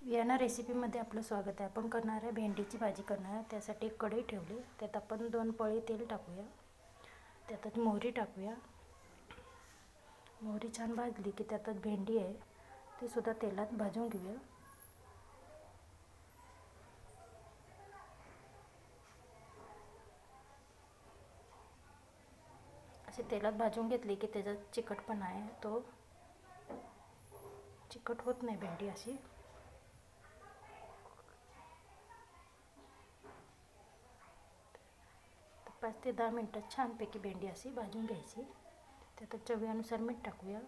Vienna रेसिपीमध्ये आपलं स्वागत आहे. आपण करणार आहे भेंडीची भाजी करणार आहे. त्यासाठी एक कढई ठेवली, त्यात आपण 2 पळी तेल टाकूया. त्यातच मोहरी टाकूया. मोहरी छान भाजली की त्यातच भेंडी आहे ती सुद्धा तेलात भाजून घेऊया. असे तेलात भाजून घेतली की त्याचा चिकटपणा आहे तो चिकट होत नाही भेंडी अशी. 5 ते 10 मिनटात छानपैकी भेंडी अशी भाजून घ्यायची. त्यात चवीनुसार मीठ टाकूया.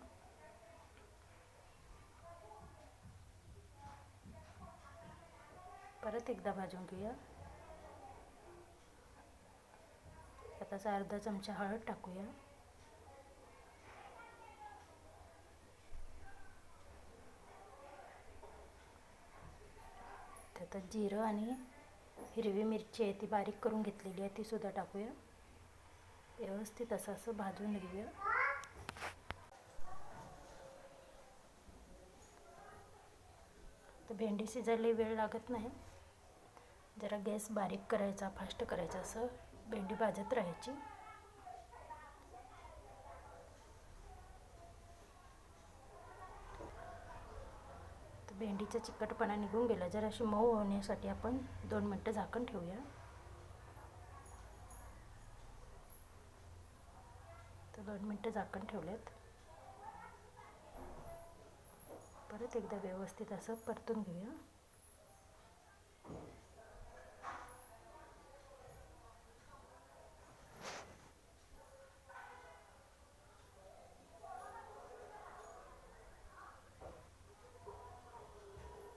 परत एकदा भाजून घेऊया. त्यात अर्धा चमचा हळद टाकूया. त्यात जिरं आणि हिरवी मिरची आहे ती बारीक करून घेतलेली आहे ती सुद्धा टाकूया. व्यवस्थित असं भाजून घेऊया. तर भेंडी शिजायला वेळ लागत नाही. जरा गॅस बारीक करायचा, फास्ट करायचा, असं भेंडी भाजत राहायची. तर भेंडीचा चिकटपणा निघून गेला. जरा अशी मऊ होण्यासाठी आपण 2 मिनटं झाकण ठेवूया. तर 2 मिनटं झाकण ठेवलेत. परत एकदा व्यवस्थित असं परतून घेऊया.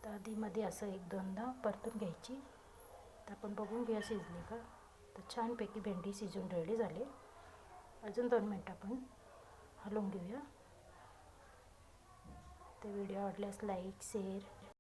तर आधीमध्ये असं 1-2दा परतून घ्यायची. तर आपण बघून घेऊया शिजली का. तर छानपैकी भेंडी शिजून रेडी झाली. अजून 2 मिनटं आपण हलवून घेऊया. तर व्हिडिओ आवडल्यास लाईक, शेअर